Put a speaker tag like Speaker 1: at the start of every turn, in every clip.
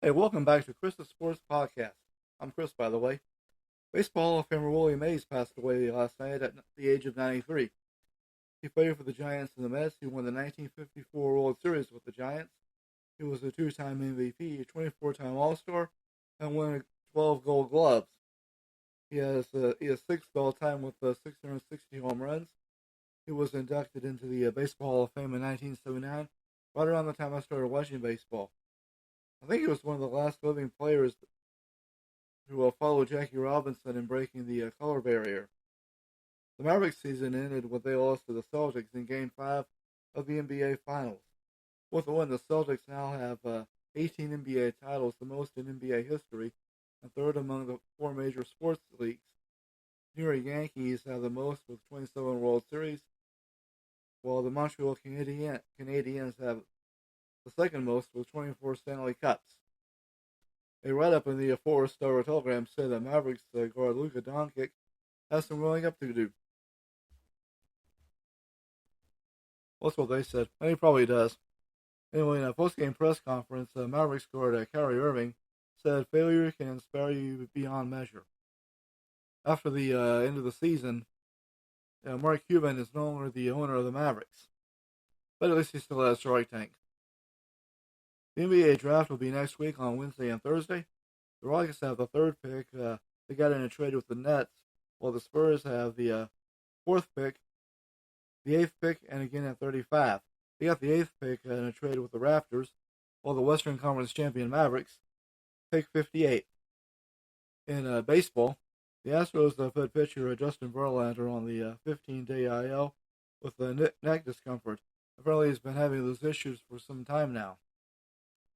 Speaker 1: Hey, welcome back to Chris's Sports Podcast. I'm Chris, by the way. Baseball Hall of Famer Willie Mays passed away last night at the age of 93. He played for the Giants and the Mets. He won the 1954 World Series with the Giants. He was a two-time MVP, a 24-time All-Star, and won 12 Gold Gloves. He has sixth all-time with 660 home runs. He was inducted into the Baseball Hall of Fame in 1979, right around the time I started watching baseball. I think he was one of the last living players to follow Jackie Robinson in breaking the color barrier. The Mavericks season ended when they lost to the Celtics in Game 5 of the NBA Finals. With the win, the Celtics now have 18 NBA titles, the most in NBA history, and third among the four major sports leagues. New York Yankees have the most with 27 World Series, while the Montreal Canadiens have the second most with 24 Stanley Cups. A write-up in the Fort Star Telegram said that Mavericks guard Luka Doncic has some growing up to do. That's what they said, and he probably does. Anyway, in a post-game press conference, Mavericks guard Kyrie Irving said failure can inspire you beyond measure. After the end of the season, Mark Cuban is no longer the owner of the Mavericks, but at least he still has Shark Tank. The NBA draft will be next week on Wednesday and Thursday. The Rockets have the third pick. They got in a trade with the Nets, while the Spurs have the fourth pick, the eighth pick, and again at 35. They got the eighth pick in a trade with the Raptors, while the Western Conference champion Mavericks pick 58. In baseball, the Astros put pitcher Justin Verlander on the 15-day IL with neck discomfort. Apparently, he's been having those issues for some time now,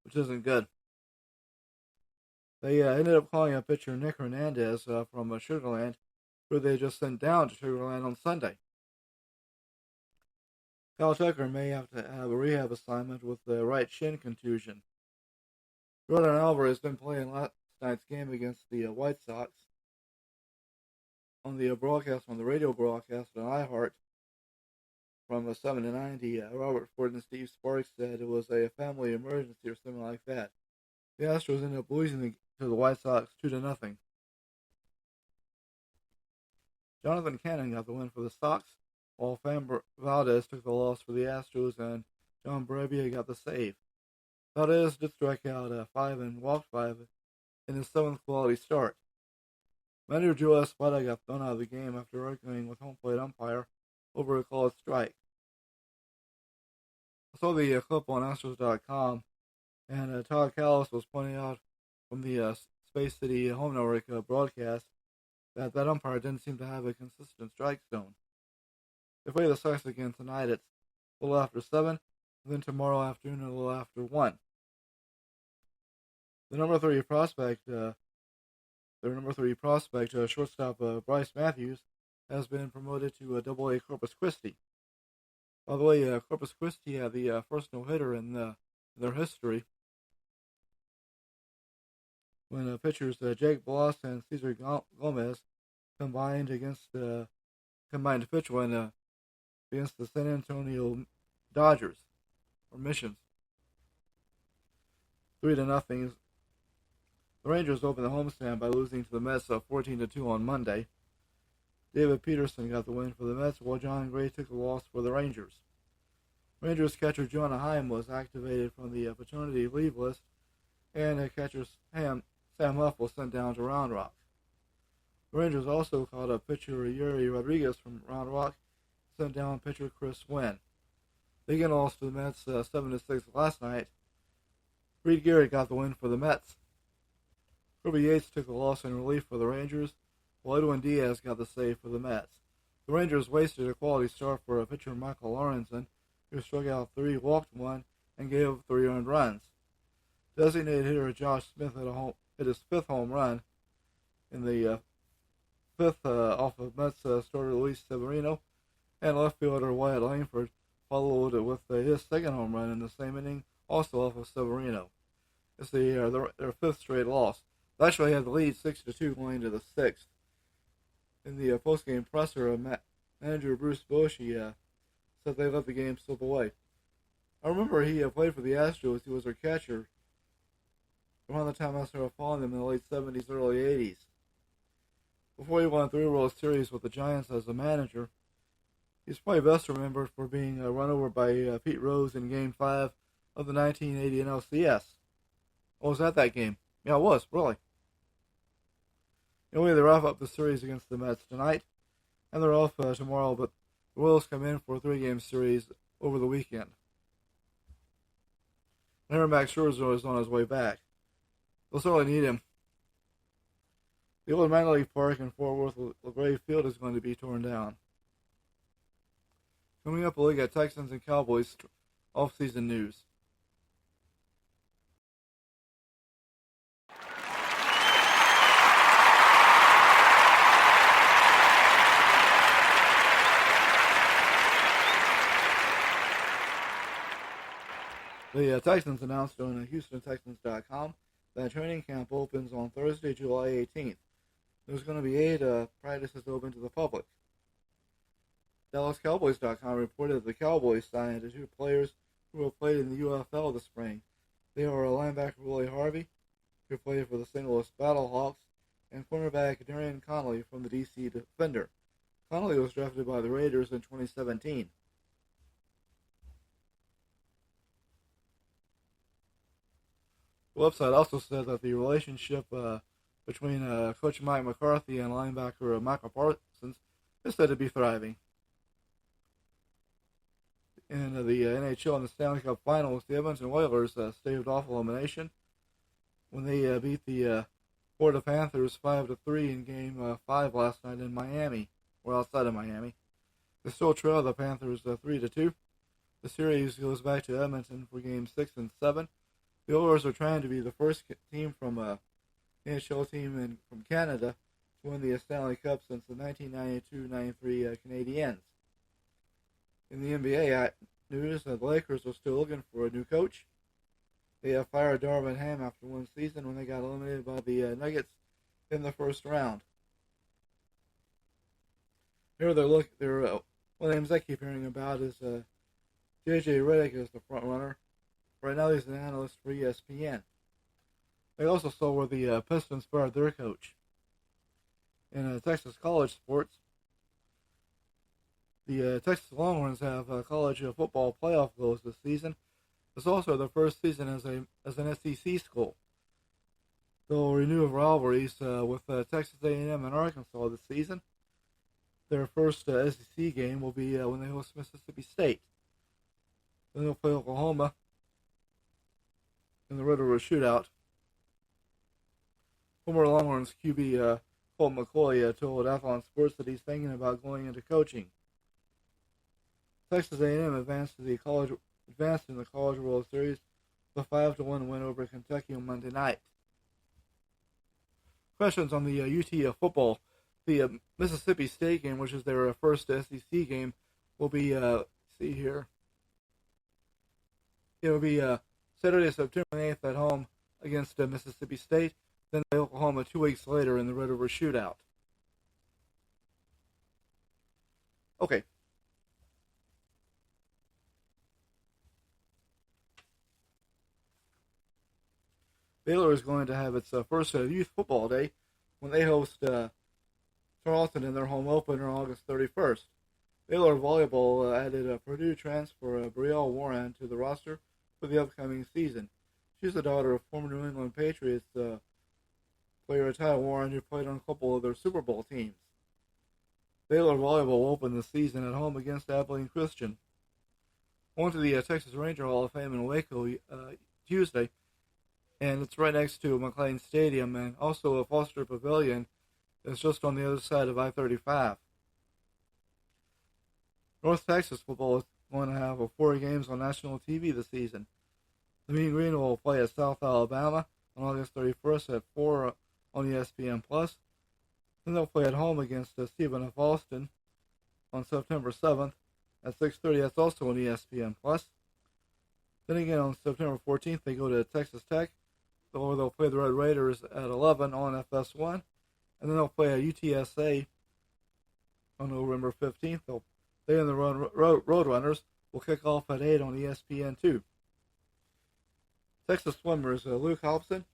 Speaker 1: which isn't good. They ended up calling a pitcher Nick Hernandez from Sugarland, who they just sent down to Sugarland on Sunday. Kyle Tucker may have to have a rehab assignment with the right shin contusion. Jordan Alvarez didn't play in last night's game against the White Sox. On the radio broadcast on iHeart from 7 to 90, Robert Ford and Steve Sparks said it was a family emergency or something like that. The Astros ended up losing to the White Sox 2-0. Jonathan Cannon got the win for the Sox, while Framber Valdez took the loss for the Astros, and John Brebbia got the save. Valdez did strike out 5 and walked 5 in his 7th quality start. Manager Joe Espada got thrown out of the game after arguing with home plate umpire over a called strike. I saw the clip on Astros.com, and Todd Callis was pointing out from the Space City Home Network broadcast that umpire didn't seem to have a consistent strike zone. They play the Sox again tonight at a little after 7, and then tomorrow afternoon a little after 1. The number 3 prospect, shortstop Bryce Matthews, has been promoted to Double-A Corpus Christi. By the way, Corpus Christi had the first no-hitter in their history when pitchers Jake Bloss and Cesar Gomez combined to pitch one against the San Antonio Dodgers, or Missions. 3-0. The Rangers opened the homestand by losing to the Mets 14-2 on Monday. David Peterson got the win for the Mets, while John Gray took the loss for the Rangers. Rangers catcher Jonah Heim was activated from the paternity leave list, and catcher Sam Huff was sent down to Round Rock. The Rangers also called up pitcher Yuri Rodriguez from Round Rock, sent down pitcher Chris Wynn. They again lost to the Mets 7-6 last night. Reed Garrett got the win for the Mets. Kirby Yates took the loss in relief for the Rangers, while Edwin Diaz got the save for the Mets. The Rangers wasted a quality start for pitcher Michael Lorenzen, who struck out 3, walked 1, and gave up 3 earned runs. Designated hitter Josh Smith hit his 5th home run in the 5th off of Mets starter Luis Severino, and left fielder Wyatt Langford followed it with his 2nd home run in the same inning, also off of Severino. It's their 5th straight loss. They actually had the lead 6-2 going into the 6th. In the post-game presser, manager Bruce Bochy said they let the game slip away. I remember he played for the Astros. He was their catcher around the time I started following them in the late 70s, early 80s. Before he won 3 World Series with the Giants as a manager, he's probably best remembered for being run over by Pete Rose in Game 5 of the 1980 NLCS. I was at that game. Yeah, I was, really. Anyway, they wrap up the series against the Mets tonight, and they're off tomorrow, but the Royals come in for a 3-game series over the weekend. And Max Scherzer is on his way back. They'll certainly need him. The old minor league park in Fort Worth, LaGrave Field, is going to be torn down. Coming up, we'll get Texans and Cowboys off-season news. The Texans announced on HoustonTexans.com that training camp opens on Thursday, July 18th. There's going to be 8 practices open to the public. DallasCowboys.com reported that the Cowboys signed 2 players who have played in the UFL this spring. They are linebacker Willie Harvey, who played for the St. Louis Battlehawks, and cornerback Darian Connolly from the DC Defender. Connolly was drafted by the Raiders in 2017. The website also said that the relationship between Coach Mike McCarthy and linebacker Michael Parsons is said to be thriving. In the NHL and the Stanley Cup Finals, the Edmonton Oilers staved off elimination when they beat the Florida Panthers 5-3 in Game 5 last night in Miami, or outside of Miami. They still trail the Panthers 3-2. The series goes back to Edmonton for Game 6 and 7. The Oilers are trying to be the first team from NHL team from Canada to win the Stanley Cup since the 1992-93 Canadiens. In the NBA news, the Lakers are still looking for a new coach. They fired Darvin Ham after one season when they got eliminated by the Nuggets in the first round. Here one of the names I keep hearing about is J.J. Redick as the front runner. Right now he's an analyst for ESPN. They also saw where the Pistons fired their coach. In Texas college sports, the Texas Longhorns have college football playoff goals this season. It's also their first season as an SEC school. They'll renew rivalries with Texas A&M and Arkansas this season. Their first SEC game will be when they host Mississippi State. Then they'll play Oklahoma in the Red River Shootout. Former Longhorns QB Colt McCoy told Athlon Sports that he's thinking about going into coaching. Texas A&M advanced in the College World Series with a 5-1 win over Kentucky on Monday night. Questions on the UT football. The Mississippi State game, which is their first SEC game, will be see here. It will be Saturday, September 8th at home against Mississippi State, then Oklahoma 2 weeks later in the Red River Shootout. Okay. Baylor is going to have its first youth football day when they host Charleston in their home opener on August 31st. Baylor volleyball added a Purdue transfer Brielle Warren to the roster for the upcoming season. She's the daughter of former New England Patriots player Ty Warren, who played on a couple of their Super Bowl teams. Baylor volleyball opened the season at home against Abilene Christian. On to the Texas Ranger Hall of Fame in Waco Tuesday, and it's right next to McLean Stadium, and also a Foster Pavilion is just on the other side of I-35. North Texas football is going to have 4 games on national TV this season. The Mean Green will play at South Alabama on August 31st at 4 on ESPN+. Then they'll play at home against Stephen F. Austin on September 7th at 6:30. That's also on ESPN+. Then again on September 14th, they go to Texas Tech, or they'll play the Red Raiders at 11 on FS1. And then they'll play at UTSA on November 15th. They and the Roadrunners will kick off at 8 on ESPN2. Texas swimmers Luke Hobson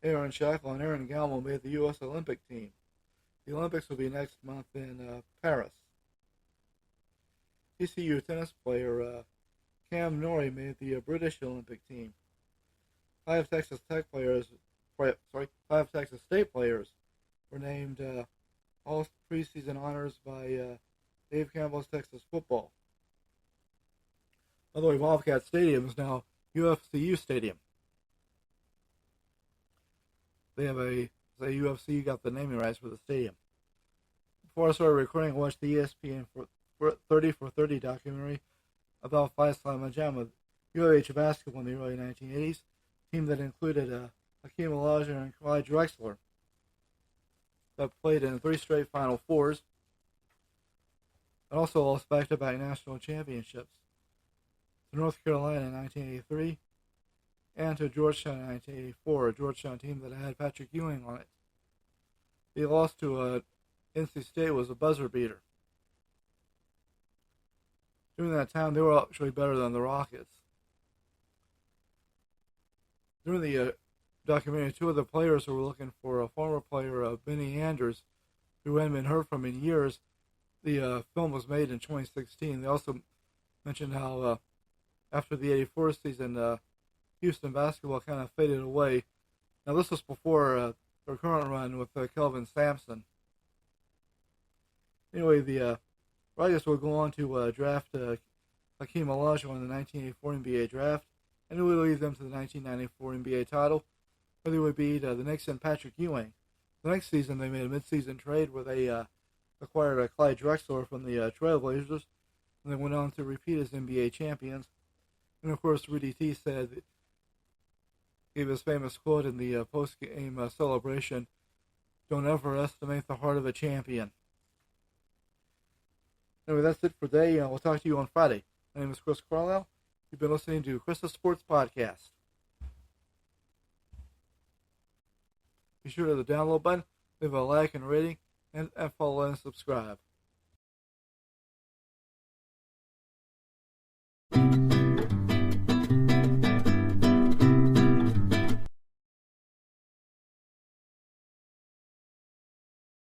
Speaker 1: Aaron Shackle and Aaron Galmo made the U.S. Olympic team. The Olympics will be next month in Paris. TCU tennis player Cam Norrie made the British Olympic team. Five Texas State players were named all preseason honors by Dave Campbell's Texas Football. By the way, Wildcat Stadium is now UFCU Stadium. They have UFC got the naming rights for the stadium. Before I started recording, I watched the ESPN 30 for 30 documentary about Faisal Majama, UAH basketball in the early 1980s, team that included Hakeem Olajuwon and Clyde Drexler that played in 3 straight Final Fours and also lost back-to-back national championships to North Carolina in 1983 and to Georgetown in 1984, a Georgetown team that had Patrick Ewing on it. The loss to NC State was a buzzer beater. During that time, they were actually better than the Rockets. During the documentary, 2 of the players who were looking for a former player, Benny Anders, who hadn't been heard from in years. The film was made in 2016. They also mentioned how after the 84 season, Houston basketball kind of faded away. Now, this was before their current run with Kelvin Sampson. Anyway, the Rockets will go on to draft Hakeem Olajuwon in the 1984 NBA draft, and it would lead them to the 1994 NBA title, where they would beat the Knicks and Patrick Ewing. The next season, they made a mid-season trade where they acquired Clyde Drexler from the Trailblazers, and they went on to repeat as NBA champions. And of course, Rudy T gave his famous quote in the post-game celebration, "Don't overestimate the heart of a champion." Anyway, that's it for today. We'll talk to you on Friday. My name is Chris Carlisle. You've been listening to Chris's Sports Podcast. Be sure to hit the download button, leave a like and rating, and follow and subscribe.